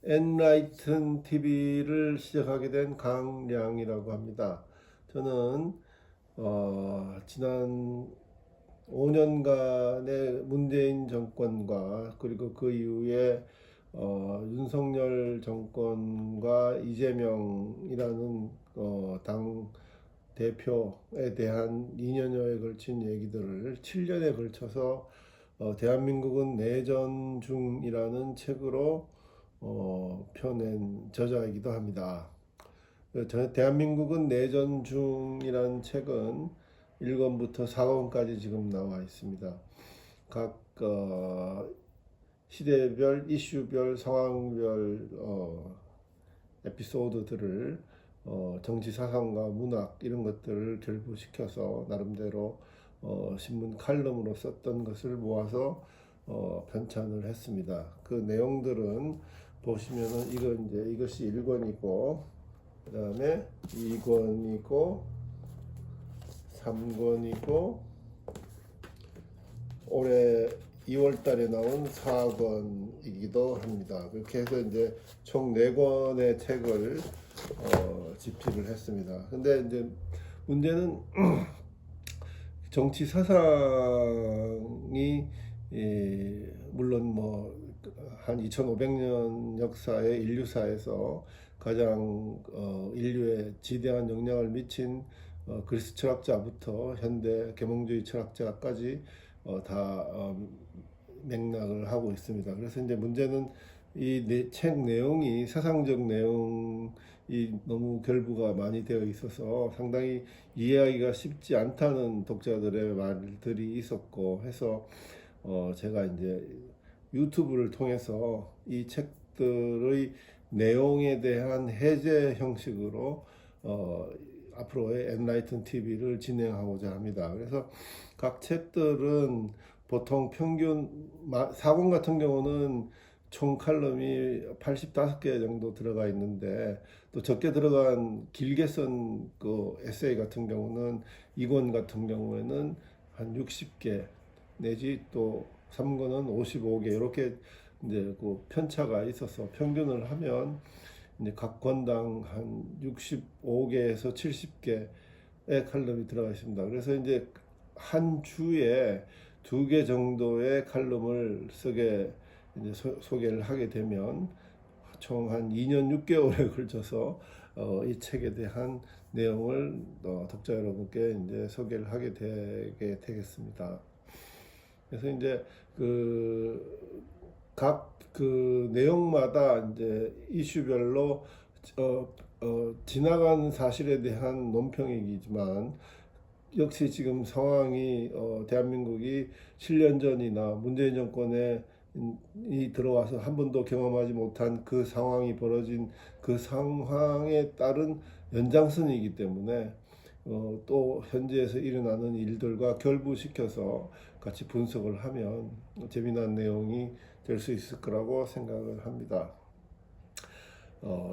엔라이튼 TV를 시작하게 된 강량이라고 합니다. 저는 지난 5년간의 문재인 정권과 그리고 그 이후에 윤석열 정권과 이재명이라는 당 대표에 대한 2년여에 걸친 얘기들을 7년에 걸쳐서 대한민국은 내전 중이라는 책으로 펴낸 저자이기도 합니다. 대한민국은 내전 중이라는 책은 1권부터 4권까지 지금 나와 있습니다. 각 시대별, 이슈별, 상황별 에피소드들을 정치 사상과 문학 이런 것들을 결부시켜서 나름대로 신문 칼럼으로 썼던 것을 모아서 편찬을 했습니다. 그 내용들은 보시면은 이것이 1권이고 그다음에 2권이고 3권이고 올해 2월 달에 나온 4권이기도 합니다. 그렇게 해서 이제 총 4권의 책을 집필을 했습니다. 근데 이제 문제는 정치 사상이 물론 뭐 한 2500년 역사의 인류사에서 가장 인류에 지대한 영향을 미친 그리스 철학자부터 현대 계몽주의 철학자까지 다 맥락을 하고 있습니다. 그래서 이제 문제는 이 책 내용이 사상적 내용이 너무 결부가 많이 되어 있어서 상당히 이해하기가 쉽지 않다는 독자들의 말들이 있었고 해서 제가 이제 유튜브를 통해서 이 책들의 내용에 대한 해제 형식으로 앞으로의 엔라이튼 TV를 진행하고자 합니다. 그래서 각 챕들은 보통 평균 4권 같은 경우는 총 칼럼이 85개 정도 들어가 있는데 또 적게 들어간 길게 쓴 그 에세이 같은 경우는 2권 같은 경우에는 한 60개 내지 또 3권은 55개 이렇게 이제 그 편차가 있어서 평균을 하면 이제 각 권당 한 65개에서 70개의 칼럼이 들어가 있습니다. 그래서 이제 한 주에 2개 정도의 칼럼을 쓰게 이제 소개를 하게 되면 총 한 2년 6개월에 걸쳐서 이 책에 대한 내용을 독자 여러분께 이제 소개를 하게 되겠습니다. 그래서 이제 각 그 내용마다 이제 이슈별로 지나간 사실에 대한 논평이지만 역시 지금 상황이 대한민국이 7년 전이나 문재인 정권에 이 들어와서 한 번도 경험하지 못한 그 상황이 벌어진 그 상황에 따른 연장선이기 때문에 또 현지에서 일어나는 일들과 결부시켜서 같이 분석을 하면 재미난 내용이 될 수 있을 거라고 생각을 합니다.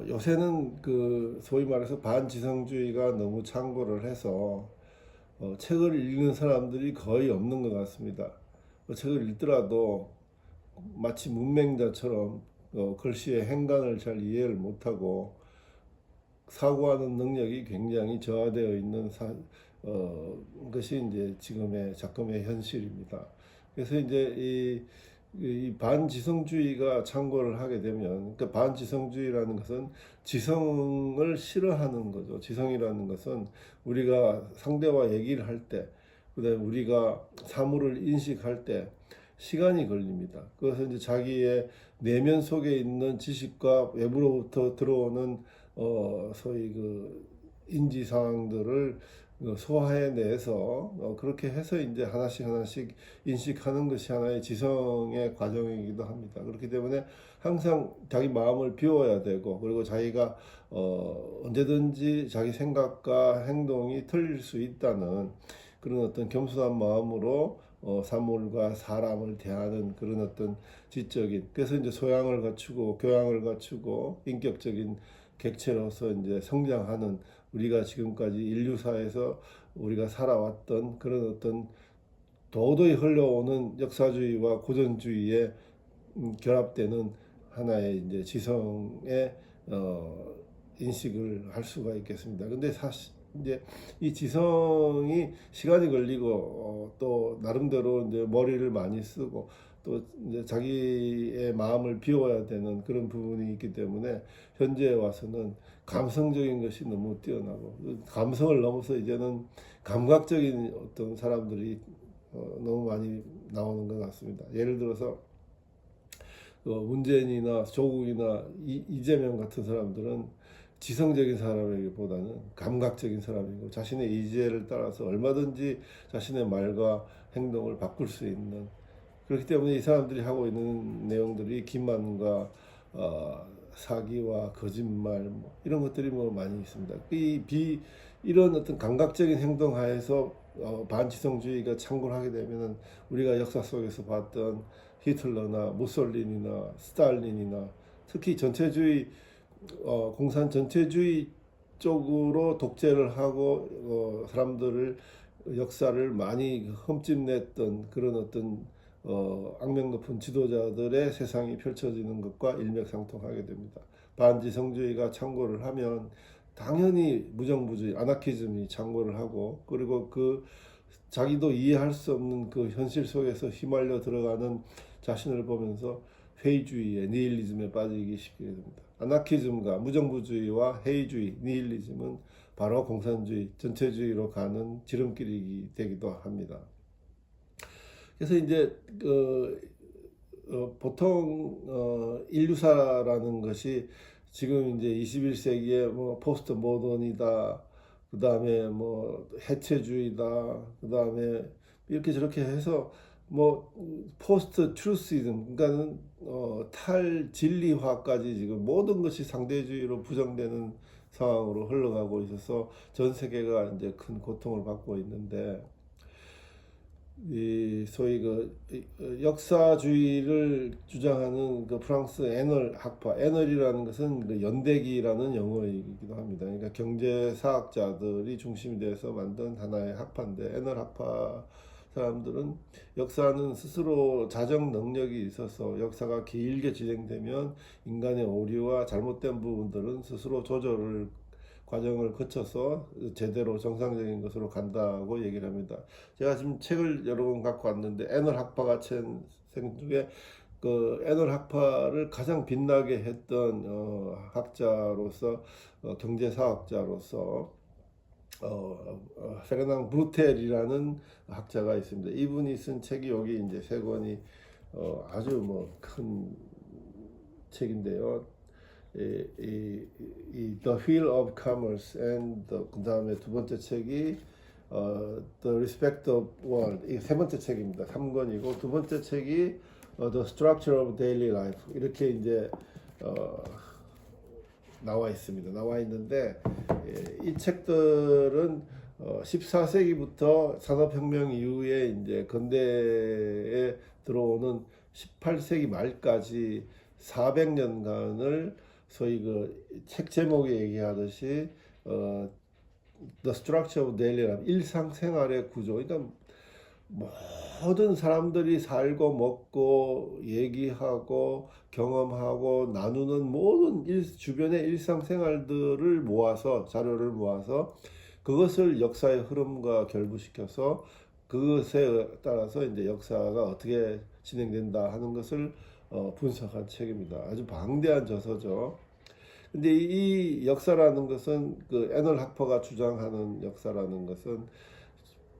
요새는 그 소위 말해서 반지성주의가 너무 창궐을 해서 책을 읽는 사람들이 거의 없는 것 같습니다. 책을 읽더라도 마치 문맹자처럼 글씨의 행간을 잘 이해를 못하고 사고하는 능력이 굉장히 저하되어 있는 것이 이제 지금의 작금의 현실입니다. 그래서 이제 이 반지성주의가 창궐을 하게 되면, 그러니까 반지성주의라는 것은 지성을 싫어하는 거죠. 지성이라는 것은 우리가 상대와 얘기를 할 때, 그다음에 우리가 사물을 인식할 때 시간이 걸립니다. 그래서 이제 자기의 내면 속에 있는 지식과 외부로부터 들어오는 소위 그 인지 사항들을 소화해내서 그렇게 해서 이제 하나씩 하나씩 인식하는 것이 하나의 지성의 과정이기도 합니다. 그렇기 때문에 항상 자기 마음을 비워야 되고 그리고 자기가 언제든지 자기 생각과 행동이 틀릴 수 있다는 그런 어떤 겸손한 마음으로 사물과 사람을 대하는 그런 어떤 지적인 그래서 이제 소양을 갖추고 교양을 갖추고 인격적인 객체로서 이제 성장하는 우리가 지금까지 인류사에서 우리가 살아왔던 그런 어떤 도저히 흘러오는 역사주의와 고전주의에 결합되는 하나의 이제 지성의 인식을 할 수가 있겠습니다. 근데 사실 이제 이 지성이 시간이 걸리고 또 나름대로 이제 머리를 많이 쓰고 또 이제 자기의 마음을 비워야 되는 그런 부분이 있기 때문에 현재에 와서는 감성적인 것이 너무 뛰어나고 감성을 넘어서 이제는 감각적인 어떤 사람들이 너무 많이 나오는 것 같습니다. 예를 들어서 문재인이나 조국이나 이재명 같은 사람들은 지성적인 사람이기보다는 감각적인 사람이고 자신의 의지를 따라서 얼마든지 자신의 말과 행동을 바꿀 수 있는, 그렇기 때문에 이 사람들이 하고 있는 내용들이 기만과 사기와 거짓말 이런 것들이 많이 있습니다. 이런 어떤 감각적인 행동 하에서 반지성주의가 창궐 하게 되면은 우리가 역사 속에서 봤던 히틀러나 무솔리니나 스탈린이나 특히 전체주의 공산 전체주의 쪽으로 독재를 하고 사람들을 역사를 많이 흠집냈던 그런 어떤 악명 높은 지도자들의 세상이 펼쳐지는 것과 일맥상통하게 됩니다. 반지성주의가 창궐을 하면 당연히 무정부주의, 아나키즘이 창궐을 하고, 그리고 그 자기도 이해할 수 없는 그 현실 속에서 휘말려 들어가는 자신을 보면서 회의주의에, 니힐리즘에 빠지기 쉽게 됩니다. 아나키즘과 무정부주의와 회의주의, 니힐리즘은 바로 공산주의, 전체주의로 가는 지름길이 되기도 합니다. 그래서 이제 보통 인류사라는 것이 지금 이제 21세기에 뭐 포스트 모던이다, 그 다음에 뭐 해체주의다, 그 다음에 이렇게 저렇게 해서 뭐 포스트 트루시즘, 그러니까는 탈진리화까지 지금 모든 것이 상대주의로 부정되는 상황으로 흘러가고 있어서 전 세계가 이제 큰 고통을 받고 있는데, 이 소위 그 역사주의를 주장하는 그 프랑스 애널 학파, 애널이라는 것은 그 연대기라는 영어이기도 합니다. 그러니까 경제사학자들이 중심이 돼서 만든 하나의 학파인데, 애널 학파 사람들은 역사는 스스로 자정 능력이 있어서 역사가 길게 진행되면 인간의 오류와 잘못된 부분들은 스스로 조절을 과정을 거쳐서 제대로 정상적인 것으로 간다고 얘기를 합니다. 제가 지금 책을 여러 권 갖고 왔는데 애널 학파가 책 중에 그 애널 학파를 가장 빛나게 했던 학자로서 경제사학자로서 페르낭 브루텔이라는 학자가 있습니다. 이분이 쓴 책이 여기 이제 세 권이 아주 뭐 큰 책인데요. The Wheel of Commerce and 그 다음에 두 번째 책이 The Respect of World, 이 세 번째 책입니다. 3권이고 두 번째 책이 The Structure of Daily Life, 이렇게 이제 나와 있습니다. 나와 있는데 이 책들은 14세기부터 산업혁명 이후에 이제 근대에 들어오는 18세기 말까지 400년간을 소위 그 책 제목에 얘기하듯이 The Structure of Daily Life, 일상생활의 구조, 그러니까 모든 사람들이 살고 먹고 얘기하고 경험하고 나누는 모든 주변의 일상생활들을 모아서, 자료를 모아서 그것을 역사의 흐름과 결부시켜서 그것에 따라서 이제 역사가 어떻게 진행된다 하는 것을 분석한 책입니다. 아주 방대한 저서죠. 근데 이 역사라는 것은 그 애널 학퍼가 주장하는 역사라는 것은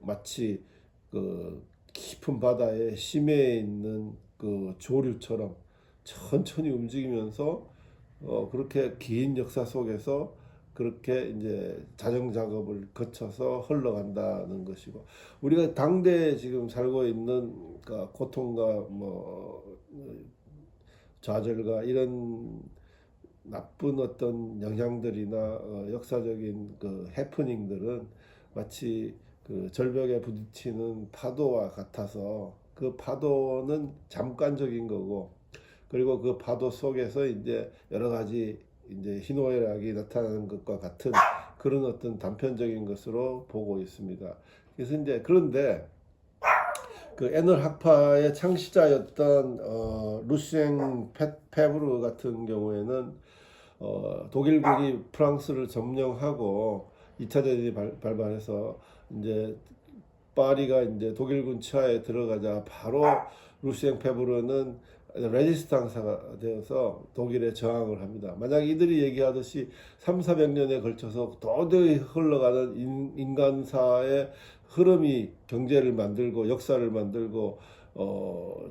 마치 그 깊은 바다에 심해에 있는 그 조류처럼 천천히 움직이면서 그렇게 긴 역사 속에서 그렇게 이제 자정 작업을 거쳐서 흘러간다는 것이고, 우리가 당대에 지금 살고 있는 고통과 뭐 좌절과 이런 나쁜 어떤 영향들이나 역사적인 그 해프닝들은 마치 그 절벽에 부딪히는 파도와 같아서 그 파도는 잠깐적인 거고, 그리고 그 파도 속에서 이제 여러 가지 이제 희노애락이 나타나는 것과 같은 그런 어떤 단편적인 것으로 보고 있습니다. 그래서 이제 그런데 그 애널 학파의 창시자였던 루시엥 페브르 같은 경우에는 독일군이 프랑스를 점령하고 2차 대전이 발발해서 이제 파리가 이제 독일군 치하에 들어가자 바로 루시엥 페브르는 레지스탕사가 되어서 독일에 저항을 합니다. 만약 이들이 얘기하듯이 3, 400년에 걸쳐서 도저히 흘러가는 인간사의 흐름이 경제를 만들고 역사를 만들고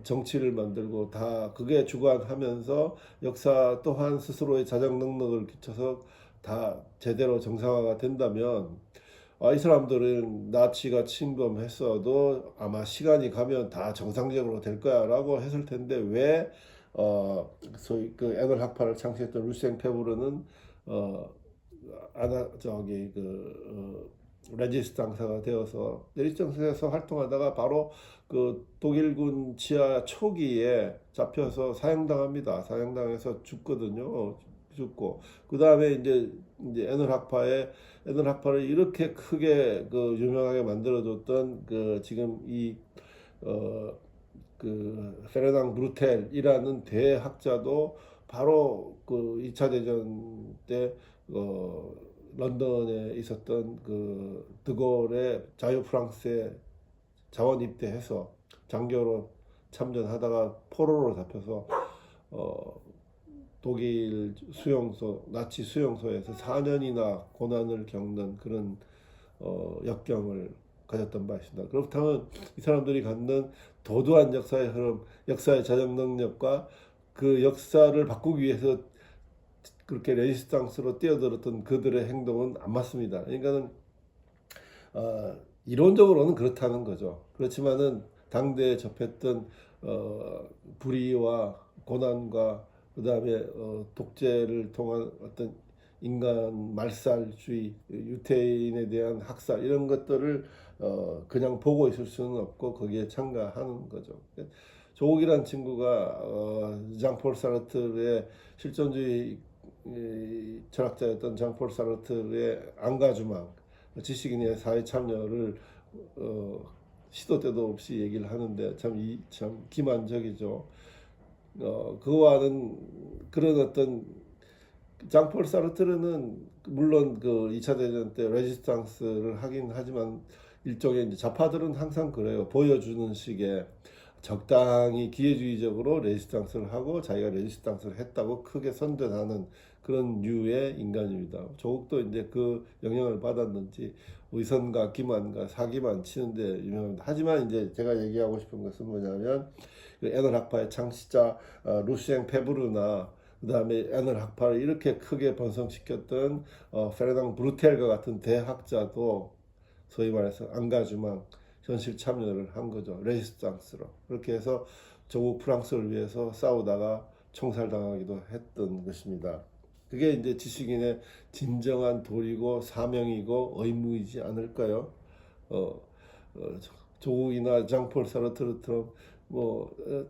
정치를 만들고 다 그게 주관하면서 역사 또한 스스로의 자정 능력을 끼쳐서 다 제대로 정상화가 된다면 이 사람들은 나치가 침범했어도 아마 시간이 가면 다 정상적으로 될 거야라고 했을 텐데 왜 소위 그 애널 학파를 창시했던 루시엥 페브르는 아나 저기 레지스탕사가 되어서 레지스탕사에서 활동하다가 바로 그 독일군 지하 초기에 잡혀서 사형당합니다. 사형당해서 죽거든요. 죽고 그 다음에 이제 애널 학파를 이렇게 크게 그 유명하게 만들어줬던 그 지금 페르낭 브루텔이라는 대학자도 바로 그 2차 대전 때 런던에 있었던 그 드골의 자유 프랑스에 자원 입대해서 장교로 참전하다가 포로로 잡혀서 독일 수용소, 나치 수용소에서 4년이나 고난을 겪는 그런 역경을 가졌던 바 있습니다. 그렇다면 이 사람들이 갖는 도도한 역사의 흐름, 역사의 자정 능력과 그 역사를 바꾸기 위해서 그렇게 레지스탕스로 뛰어들었던 그들의 행동은 안 맞습니다. 그러니까는 이론적으로는 그렇다는 거죠. 그렇지만은 당대에 접했던 불의와 고난과 그 다음에 독재를 통한 어떤 인간 말살주의, 유태인에 대한 학살 이런 것들을 그냥 보고 있을 수는 없고 거기에 참가하는 거죠. 조국이란 친구가 장폴 사르트르의 실존주의 철학자였던 장폴 사르트르의 안가주망, 지식인의 사회 참여를 시도 때도 없이 얘기를 하는데 참 기만적이죠. 그와는 그런 어떤 장폴 사르트르는 물론 그 2차 대전 때 레지스탕스를 하긴 하지만 일종의 이제 좌파들은 항상 그래요. 보여주는 식의 적당히 기회주의적으로 레지스탕스를 하고 자기가 레지스탕스를 했다고 크게 선전하는 그런 류의 인간입니다. 조국도 이제 그 영향을 받았는지 의선과 기만과 사기만 치는데 유명합니다. 하지만 이제 제가 얘기하고 싶은 것은 뭐냐면 그 애널 학파의 창시자 루시엥 페브르나 그 다음에 애널 학파를 이렇게 크게 번성시켰던 페르낭 브루텔과 같은 대학자도 소위 말해서 앙가주망 현실 참여를 한 거죠. 레지스탕스로. 그렇게 해서 조국 프랑스를 위해서 싸우다가 총살당하기도 했던 것입니다. 그게 이제 지식인의 진정한 도리고 사명이고 의무이지 않을까요? 조국이나 장폴 사르트르처럼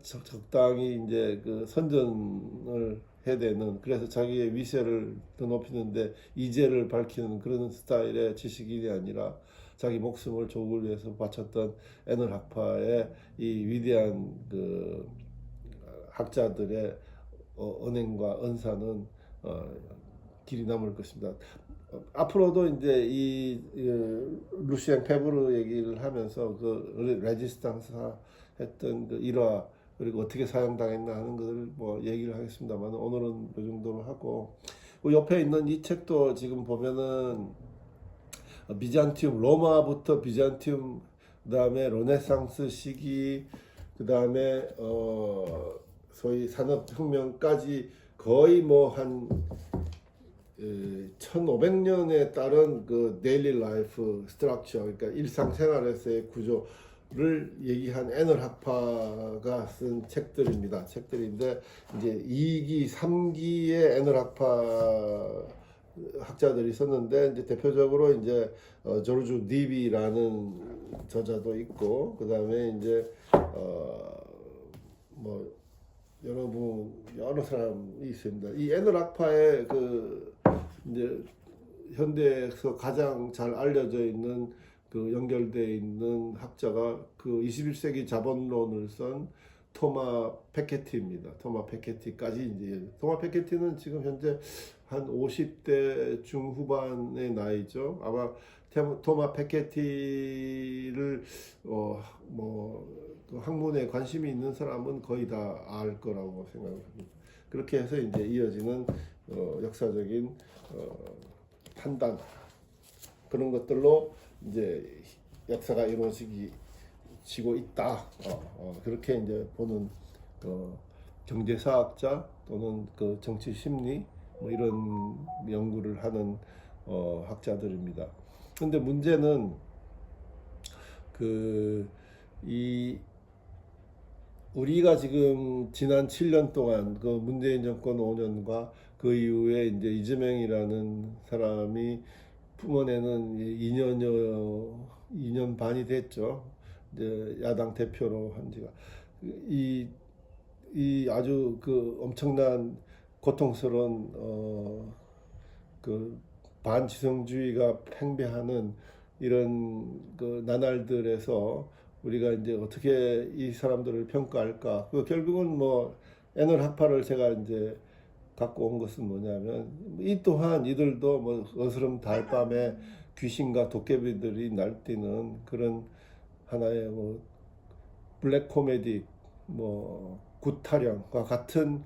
적당히 이제 그 선전을 해야 되는, 그래서 자기의 위세를 더 높이는데 이제를 밝히는 그런 스타일의 지식인이 아니라 자기 목숨을 조국을 위해서 바쳤던 애널 학파의 이 위대한 그 학자들의 언행과 언사는 길이 남을 것입니다. 앞으로도 이제 이 루시엔 페브르 얘기를 하면서 그 레지스탕스 했던 그 일화 그리고 어떻게 사형당했나 하는 것을 뭐 얘기를 하겠습니다만 오늘은 이 정도로 하고, 그 옆에 있는 이 책도 지금 보면은 비잔티움, 로마부터 비잔티움, 그 다음에 르네상스 시기, 그 다음에 소위 산업혁명까지 거의 뭐 한 1500년에 따른 그 데일리 라이프 스트럭처, 그러니까 일상생활에서의 구조를 얘기한 애널 학파가 쓴 책들입니다. 책들인데 이제 2기, 3기의 애널 학파 학자들이 있었는데 이제 대표적으로 이제 조르주 디비라는 저자도 있고, 그 다음에 이제 뭐 여러 사람이 있습니다. 이 애널 학파의 그 이제 현대에서 가장 잘 알려져 있는 그 연결되어 있는 학자가 그 21세기 자본론을 쓴 토마 페케티입니다. 토마 페케티까지 이제 토마 페케티는 지금 현재 한 50대 중후반의 나이죠. 아마 토마 페케티를 그 학문에 관심이 있는 사람은 거의 다 알 거라고 생각합니다. 그렇게 해서 이제 이어지는 역사적인 판단 그런 것들로 이제 역사가 이루어지고 있다. 그렇게 이제 보는 경제사학자 또는 그 정치 심리 뭐 이런 연구를 하는 학자들입니다. 근데 문제는 우리가 지금 지난 7년 동안 그 문재인 정권 5년과 그 이후에 이제 이재명이라는 사람이 품어내는 2년 반이 됐죠. 이제 야당 대표로 한 지가 이 아주 그 엄청난 고통스러운 그 반지성주의가 팽배하는 이런 그 나날들에서 우리가 이제 어떻게 이 사람들을 평가할까? 그 결국은 뭐 애널 학파를 제가 이제 갖고 온 것은 뭐냐면 이 또한 이들도 뭐 어스름 달밤에 귀신과 도깨비들이 날뛰는 그런 하나의 뭐 블랙 코미디 뭐 구타령과 같은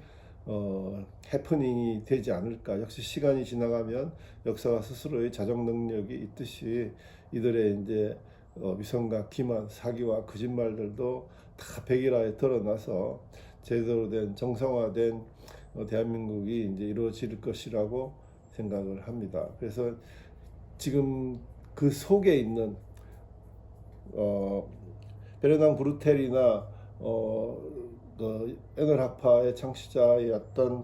해프닝이 되지 않을까. 역시 시간이 지나가면 역사가 스스로의 자정 능력이 있듯이 이들의 이제 위선과 기만, 사기와 거짓말들도 다 백일화에 드러나서 제대로 된 정상화된 대한민국이 이제 이루어질 것이라고 생각을 합니다. 그래서 지금 그 속에 있는 베르낭 브루텔이나 그 애널 학파의 창시자였던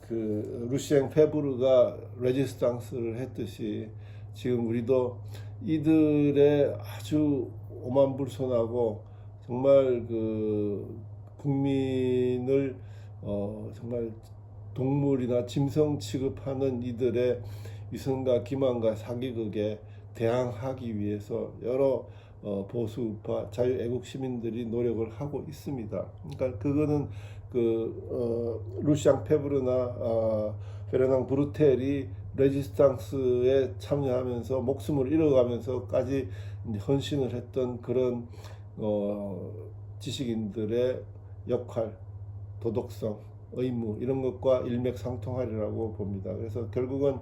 그 루시엥 페브르가 레지스탕스를 했듯이 지금 우리도 이들의 아주 오만불손하고 정말 그 국민을 정말 동물이나 짐승 취급하는 이들의 위선과 기만과 사기극에 대항하기 위해서 여러 보수우파 자유애국 시민들이 노력을 하고 있습니다. 그러니까 그거는 루시앙 페브르나 베르낭 브루텔이 레지스탕스에 참여하면서 목숨을 잃어가면서까지 헌신을 했던 그런 지식인들의 역할, 도덕성, 의무 이런 것과 일맥상통하리라고 봅니다. 그래서 결국은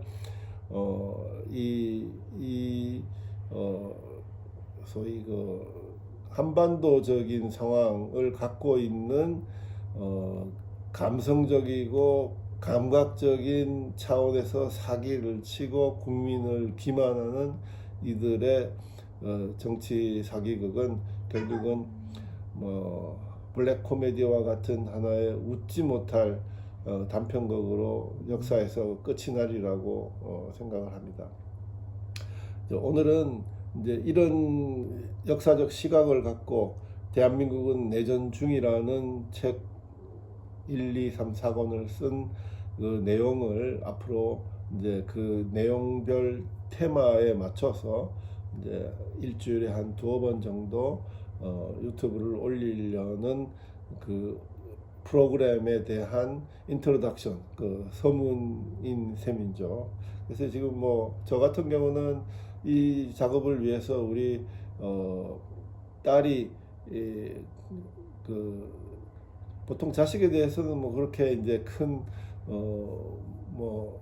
소위 그 한반도적인 상황을 갖고 있는 감성적이고 감각적인 차원에서 사기를 치고 국민을 기만하는 이들의 정치 사기극은 결국은 블랙 코미디와 같은 하나의 웃지 못할 단편극으로 역사에서 끝이 나리라고 생각을 합니다. 오늘은 이제 이런 역사적 시각을 갖고 대한민국은 내전 중이라는 책 1, 2, 3, 4권을 쓴 그 내용을 앞으로 이제 그 내용별 테마에 맞춰서 이제 일주일에 한 2번 정도 유튜브를 올리려는 그 프로그램에 대한 인트로덕션, 그 서문인 셈이죠. 그래서 지금 뭐 저 같은 경우는 이 작업을 위해서 우리 딸이 그 보통 자식에 대해서는 뭐 그렇게 이제 큰 뭐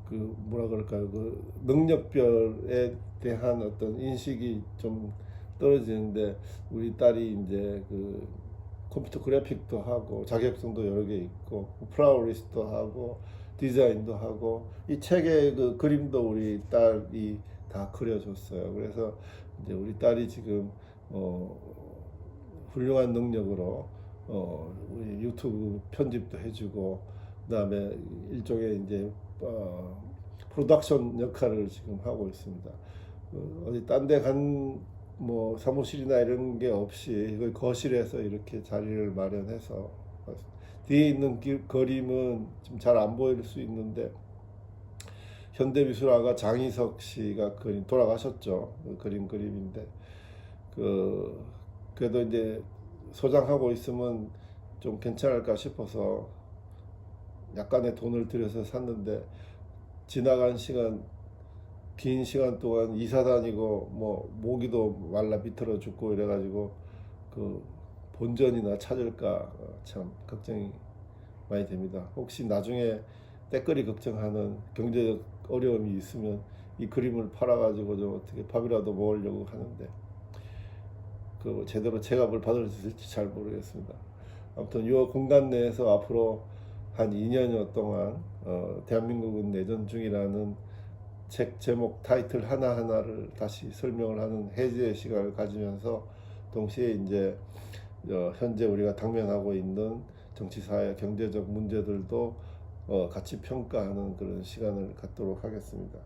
그 뭐라 그럴까요, 그 능력별에 대한 어떤 인식이 좀 떨어지는데 우리 딸이 이제 그 컴퓨터 그래픽도 하고 자격증도 여러 개 있고 플라워리스트도 하고 디자인도 하고 이 책의 그 그림도 우리 딸이 다 그려줬어요. 그래서 이제 우리 딸이 지금 훌륭한 능력으로 우리 유튜브 편집도 해주고 그다음에 일종의 이제 프로덕션 역할을 지금 하고 있습니다. 어디 딴 데 간 뭐 사무실이나 이런 게 없이 거실에서 이렇게 자리를 마련해서 뒤에 있는 그림은 좀 잘 안 보일 수 있는데 현대미술화가 장희석 씨가 그린 돌아가셨죠. 그 그림인데 그래도 이제 소장하고 있으면 좀 괜찮을까 싶어서 약간의 돈을 들여서 샀는데 지나간 시간 긴 시간 동안 이사 다니고 뭐 모기도 말라 비틀어 죽고 이래가지고 그 본전이나 찾을까 참 걱정이 많이 됩니다. 혹시 나중에 때거리 걱정하는 경제적 어려움이 있으면 이 그림을 팔아가지고 좀 어떻게 밥이라도 먹으려고 하는데 그 제대로 제값을 받을 수 있을지 잘 모르겠습니다. 아무튼 이 공간 내에서 앞으로 한 2년여 동안 대한민국은 내전 중이라는 책 제목 타이틀 하나하나를 다시 설명을 하는 해제의 시간을 가지면서 동시에 이제 현재 우리가 당면하고 있는 정치, 사회, 경제적 문제들도 같이 평가하는 그런 시간을 갖도록 하겠습니다.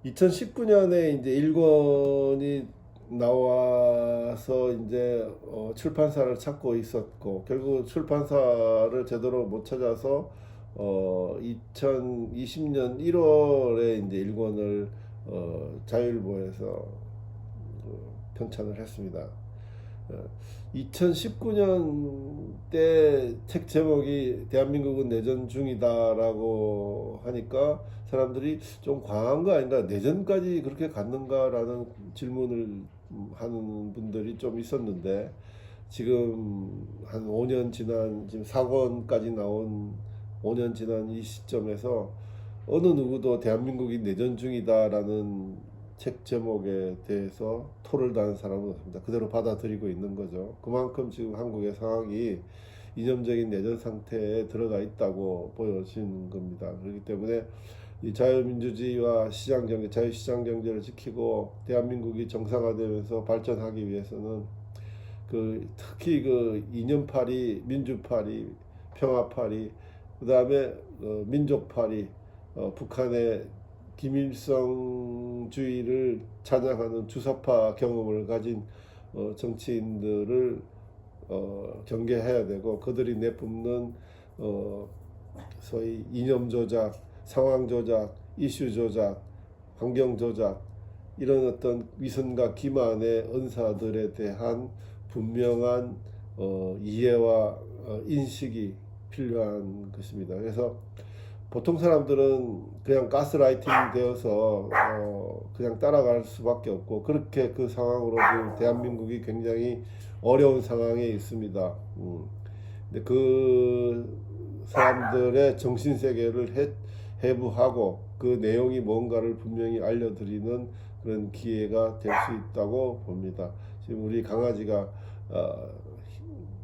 2019년에 이제 일권이 나와서 이제 출판사를 찾고 있었고 결국 출판사를 제대로 못 찾아서 2020년 1월에 이제 일권을 자율보에서 편찬을 했습니다. 2019년 때 책 제목이 대한민국은 내전 중이다라고 하니까 사람들이 좀 과한 거 아닌가, 내전까지 그렇게 갔는가라는 질문을 하는 분들이 좀 있었는데 지금 한 5년 지난 지금 4권까지 나온 5년 지난 이 시점에서 어느 누구도 대한민국이 내전 중이다라는 책 제목에 대해서 토를 다는 사람은 없습니다. 그대로 받아들이고 있는 거죠. 그만큼 지금 한국의 상황이 이념적인 내전 상태에 들어가 있다고 보여지는 겁니다. 그렇기 때문에 이 자유민주주의와 시장경제, 자유시장경제를 지키고 대한민국이 정상화되면서 발전하기 위해서는 특히 이념파리, 민주파리, 평화파리, 그 다음에 민족파리, 북한의 김일성주의를 찬양하는 주사파 경험을 가진 정치인들을 경계해야 되고 그들이 내뿜는 소위 이념 조작, 상황 조작, 이슈 조작, 환경 조작 이런 어떤 위선과 기만의 은사들에 대한 분명한 이해와 인식이 필요한 것입니다. 그래서 보통 사람들은 그냥 가스라이팅 되어서 그냥 따라갈 수밖에 없고 그렇게 그 상황으로 지금 대한민국이 굉장히 어려운 상황에 있습니다. 근데 그 사람들의 정신 세계를 해부하고 그 내용이 뭔가를 분명히 알려드리는 그런 기회가 될 수 있다고 봅니다. 지금 우리 강아지가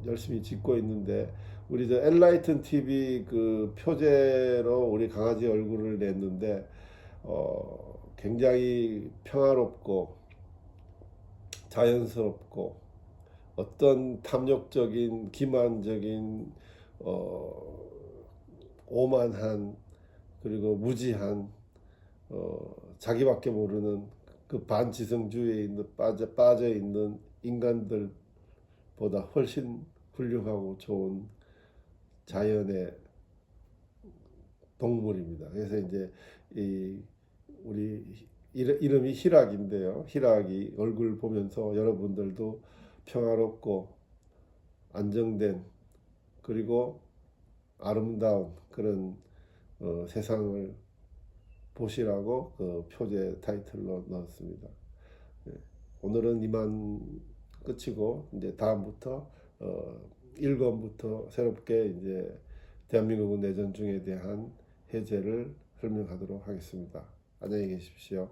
열심히 짖고 있는데 우리 저 엔라이튼 TV 그 표제로 우리 강아지 얼굴을 냈는데 굉장히 평화롭고 자연스럽고 어떤 탐욕적인 기만적인 오만한 그리고 무지한 자기밖에 모르는 그 반지성주의에 있는 빠져 있는 인간들보다 훨씬 훌륭하고 좋은 자연의 동물입니다. 그래서 이제 우리 이름이 희락인데요. 희락이 얼굴 보면서 여러분들도 평화롭고 안정된 그리고 아름다운 그런 세상을 보시라고 그 표제 타이틀로 넣었습니다. 네. 오늘은 이만 끝이고 이제 다음부터 1권부터 새롭게 이제 대한민국은 내전 중에 대한 해제를 설명하도록 하겠습니다. 안녕히 계십시오.